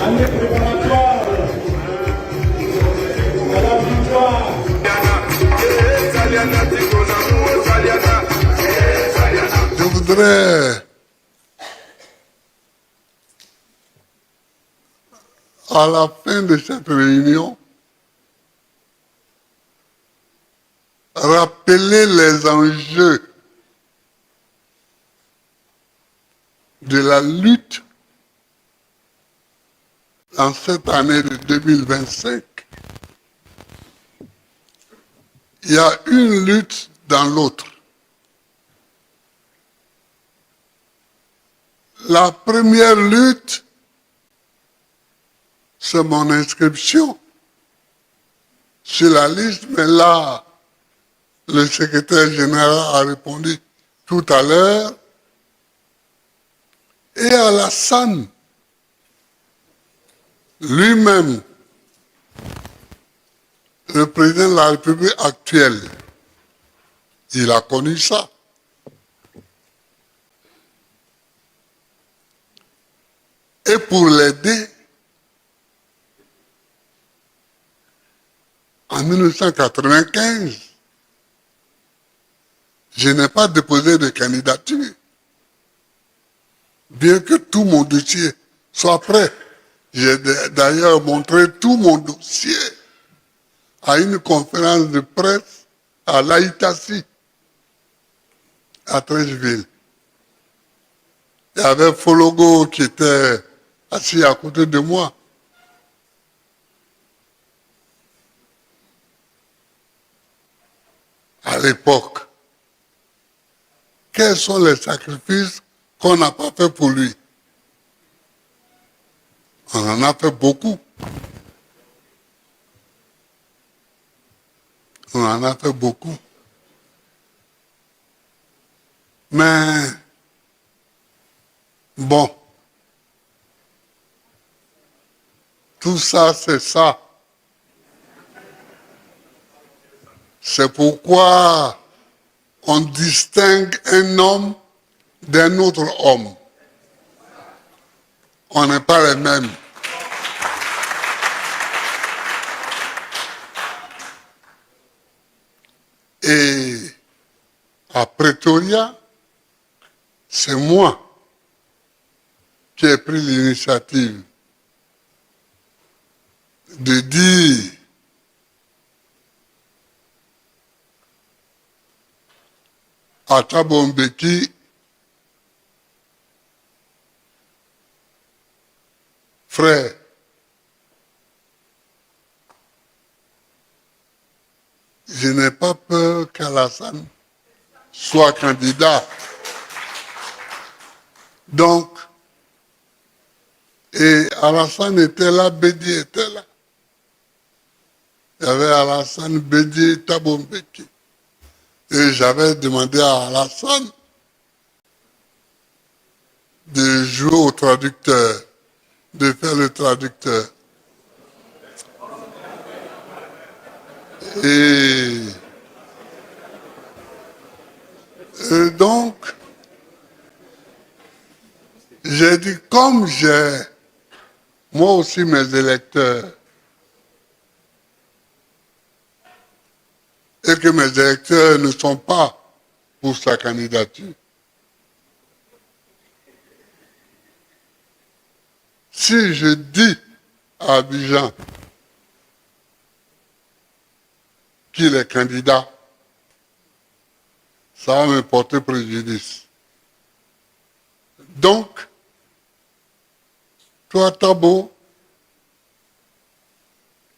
Année préparatoire à la victoire. Je voudrais, à la fin de cette réunion, rappeler les enjeux de la lutte en cette année de 2025. Il y a une lutte dans l'autre. La première lutte, c'est mon inscription sur la liste, mais là, le secrétaire général a répondu tout à l'heure. Et Alassane, lui-même, le président de la République actuelle, il a connu ça. Et pour l'aider, en 1995, je n'ai pas déposé de candidature. Bien que tout mon dossier soit prêt. J'ai d'ailleurs montré tout mon dossier à une conférence de presse à l'Aïtassi, à Trècheville. Il y avait Fologo qui était assis à côté de moi. À l'époque, quels sont les sacrifices qu'on n'a pas fait pour lui? On en a fait beaucoup. On en a fait beaucoup. Mais, bon, tout ça, c'est ça. C'est pourquoi on distingue un homme d'un autre homme. On n'est pas les mêmes. Et à Pretoria, c'est moi qui ai pris l'initiative de dire à Thabo Mbeki, frère, je n'ai pas peur qu'Alassane soit candidat. Donc, et Alassane était là, Bédi était là. Il y avait Alassane, Bédi, Thabo Mbeki. Et j'avais demandé à Alassane de jouer au traducteur, de faire le traducteur. Et donc, j'ai dit, comme j'ai moi aussi mes électeurs, et que mes électeurs ne sont pas pour sa candidature, si je dis à Abidjan qu'il est candidat, ça va me porter préjudice. Donc, toi, Thabo,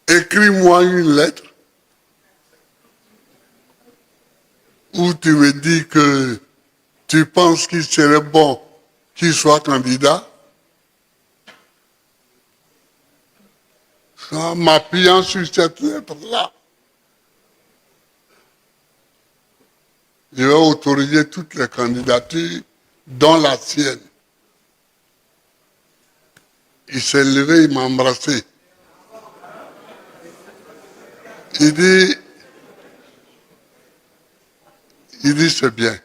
écris-moi une lettre où tu me dis que tu penses qu'il serait bon qu'il soit candidat, en m'appuyant sur cette lettre-là. Je vais autoriser toutes les candidatures, dont la sienne. Il s'est levé, il m'a embrassé. Il dit c'est bien.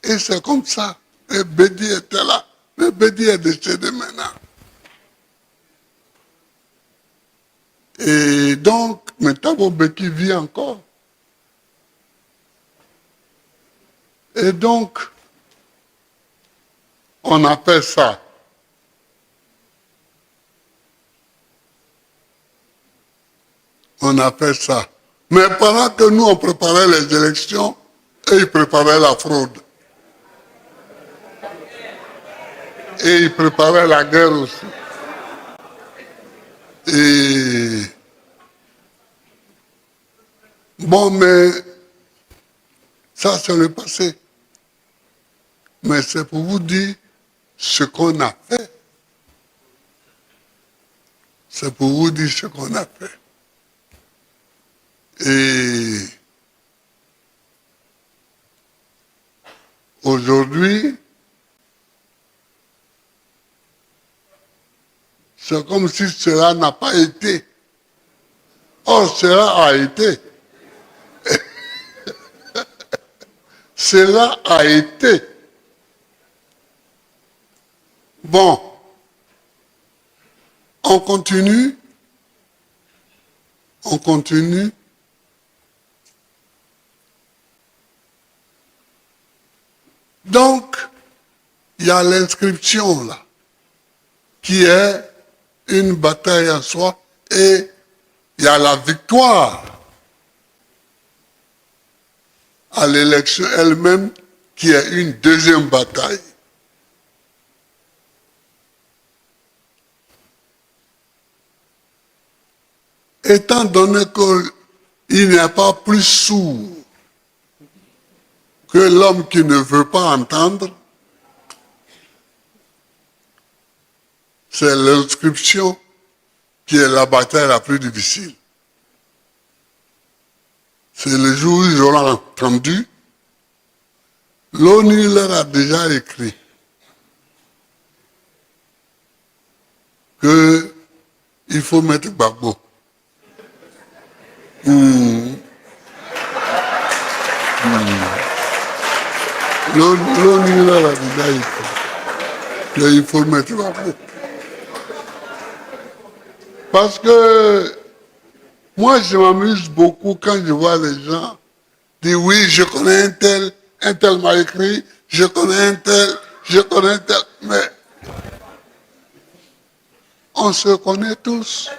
Et c'est comme ça Et Bédi était là. Mais Bédi est décédé maintenant. Et donc, maintenant, Béki vit encore. Et donc, on appelle ça Mais pendant que nous, on préparait les élections, et ils préparaient la fraude. Et ils préparaient la guerre aussi. Et bon, mais ça, c'est le passé. Mais c'est pour vous dire ce qu'on a fait. C'est pour vous dire ce qu'on a fait. Et aujourd'hui, c'est comme si cela n'a pas été. Or, cela a été. Cela a été. Bon, on continue. On continue. Donc, il y a l'inscription là, qui est une bataille en soi, et il y a la victoire à l'élection elle-même, qui est une deuxième bataille. Étant donné qu'il n'y a pas plus sourd que l'homme qui ne veut pas entendre, c'est l'inscription qui est la bataille la plus difficile. C'est le jour où ils auront entendu. L'ONU leur a déjà écrit qu'il faut mettre Gbagbo. L'ONU leur a déjà écrit qu'il faut mettre Gbagbo. Parce que moi, je m'amuse beaucoup quand je vois les gens dire oui, je connais un tel m'a écrit, je connais un tel, mais on se connaît tous.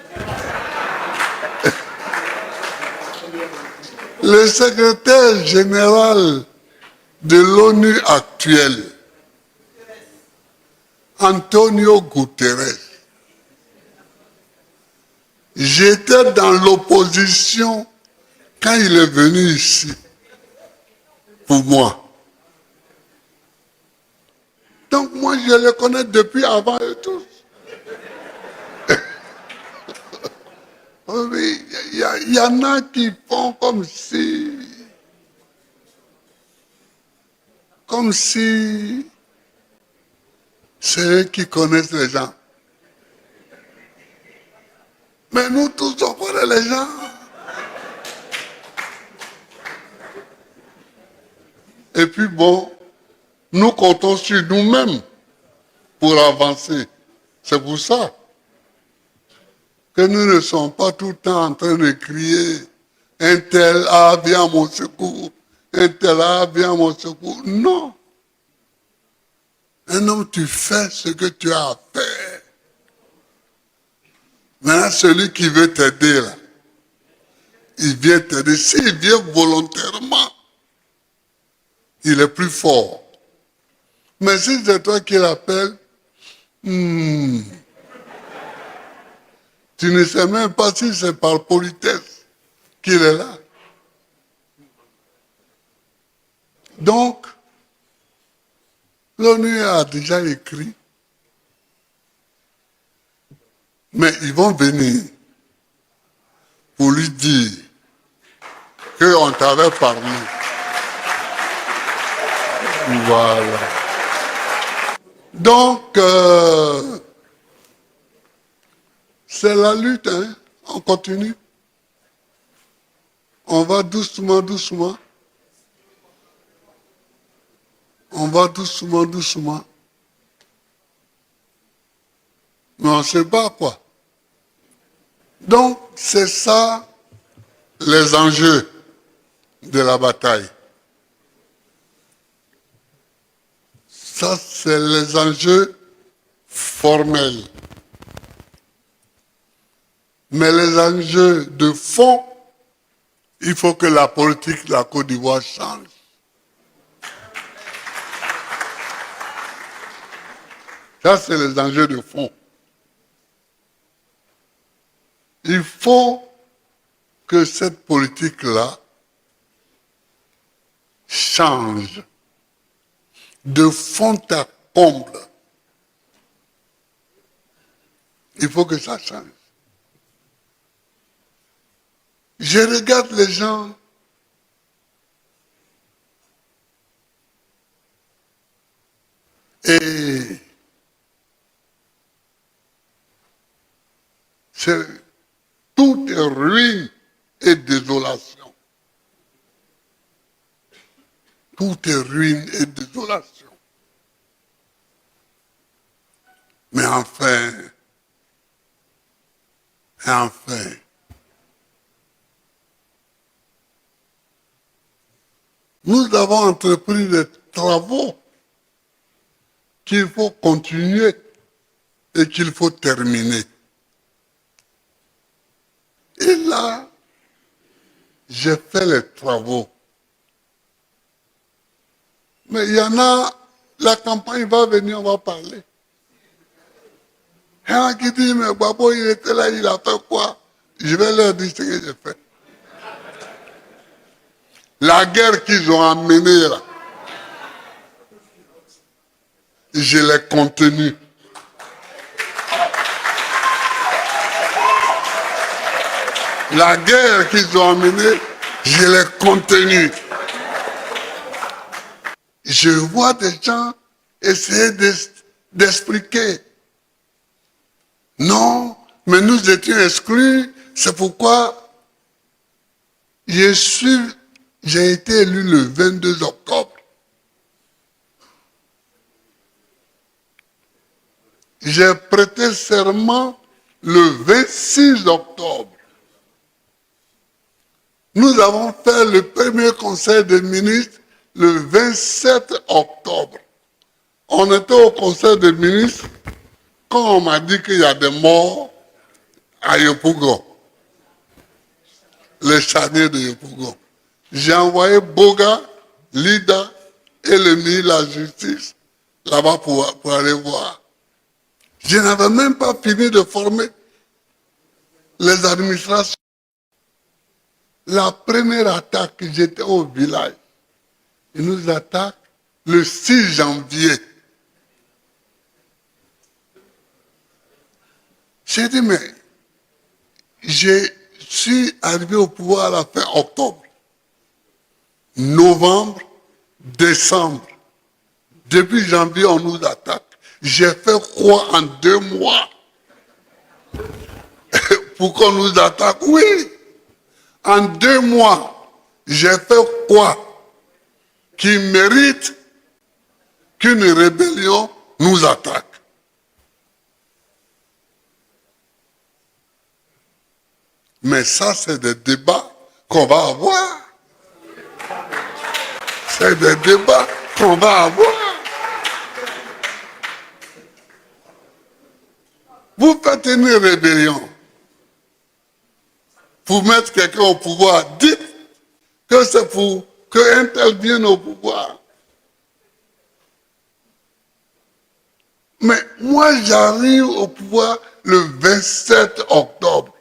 Le secrétaire général de l'ONU actuel, Antonio Guterres, j'étais dans l'opposition quand il est venu ici, pour moi. Donc moi, je le connais depuis avant eux tous. Oui, il y en a qui font comme si c'est eux qui connaissent les gens. Mais nous tous, on connaît les gens. Et puis bon, nous comptons sur nous-mêmes pour avancer. C'est pour ça que nous ne sommes pas tout le temps en train de crier « Un tel, ah, viens à mon secours !»« Un tel, ah, viens à mon secours !» Non. Un homme, tu fais ce que tu as à faire. Maintenant, celui qui veut t'aider, là, il vient t'aider. S'il vient volontairement, il est plus fort. Mais si c'est toi qui l'appelles, tu ne sais même pas si c'est par politesse qu'il est là. Donc, l'ONU a déjà écrit, mais ils vont venir pour lui dire qu'on t'avait parlé. Voilà. Donc, c'est la lutte, hein. On continue. On va doucement, doucement. On va doucement, doucement. Mais on ne sait pas quoi. Donc, c'est ça les enjeux de la bataille. Ça, c'est les enjeux formels. Mais les enjeux de fond, il faut que la politique de la Côte d'Ivoire change. Ça, c'est les enjeux de fond. Il faut que cette politique-là change de fond à comble. Il faut que ça change. Je regarde les gens et tout est ruine et désolation. Tout est ruine et désolation. Mais enfin, nous avons entrepris des travaux qu'il faut continuer et qu'il faut terminer. Et là, j'ai fait les travaux. Mais il y en a, la campagne va venir, on va parler. Il y en a qui disent, mais Babo, il était là, il a fait quoi? Je vais leur dire ce que j'ai fait. La guerre qu'ils ont amenée là, je l'ai contenue. La guerre qu'ils ont amenée, je l'ai contenue. Je vois des gens essayer d'expliquer. Non, mais nous étions exclus, c'est pourquoi j'ai été élu le 22 octobre. J'ai prêté serment le 26 octobre. Nous avons fait le premier conseil des ministres le 27 octobre. On était au conseil des ministres quand on m'a dit qu'il y a des morts à Yopougon, les charniers de Yopougon. J'ai envoyé Boga, Lida et le ministre de la Justice là-bas pour aller voir. Je n'avais même pas fini de former les administrations. La première attaque, j'étais au village. Ils nous attaquent le 6 janvier. J'ai dit, mais je suis arrivé au pouvoir à la fin octobre, novembre, décembre. Depuis janvier, on nous attaque. J'ai fait quoi en 2 mois pour qu'on nous attaque? Oui, en 2 mois, j'ai fait quoi qui mérite qu'une rébellion nous attaque? Mais ça, c'est des débats qu'on va avoir. C'est des débats qu'on va avoir. Vous faites une rébellion pour mettre quelqu'un au pouvoir. Dites que c'est pour qu'un tel vienne au pouvoir. Mais moi, j'arrive au pouvoir le 27 octobre.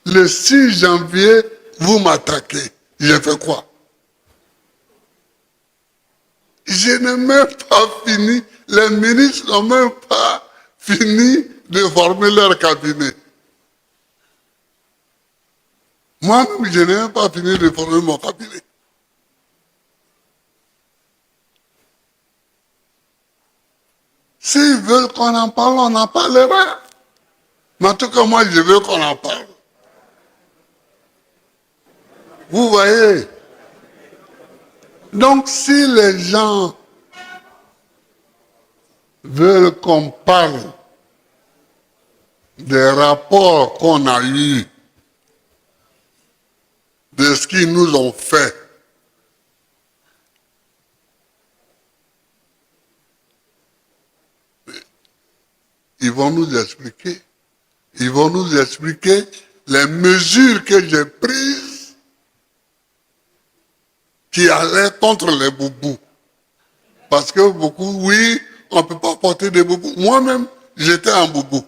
Le 6 janvier, vous m'attaquez. J'ai fait quoi? Je n'ai même pas fini, les ministres n'ont même pas fini de former leur cabinet. Moi-même, je n'ai même pas fini de former mon cabinet. S'ils veulent qu'on en parle, on en parlera. Mais en tout cas, moi, je veux qu'on en parle. Vous voyez, Donc, si les gens veulent qu'on parle des rapports qu'on a eus, de ce qu'ils nous ont fait, ils vont nous expliquer. Ils vont nous expliquer les mesures que j'ai prises qui allaient contre les boubous. Parce que beaucoup, oui, on ne peut pas porter des boubous. Moi-même, j'étais un boubou.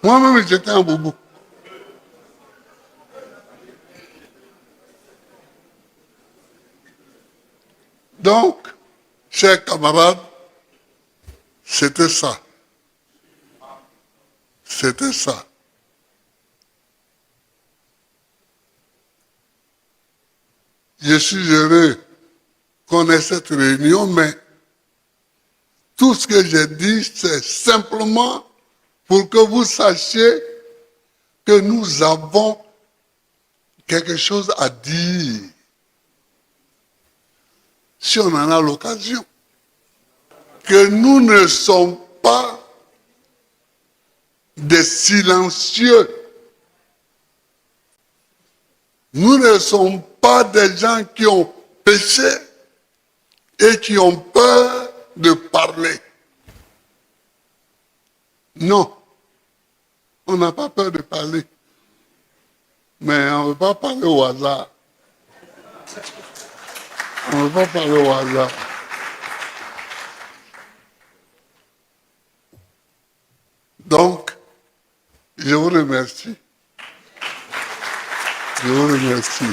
Moi-même, j'étais un boubou. Donc, chers camarades, c'était ça. C'était ça. Je suis heureux qu'on ait cette réunion, mais tout ce que j'ai dit, c'est simplement pour que vous sachiez que nous avons quelque chose à dire, si on en a l'occasion. Que nous ne sommes pas des silencieux. Nous ne sommes pas des gens qui ont péché et qui ont peur de parler. Non, on n'a pas peur de parler. Mais on ne veut pas parler au hasard. On ne veut pas parler au hasard. Donc, je vous remercie. Je vous remercie.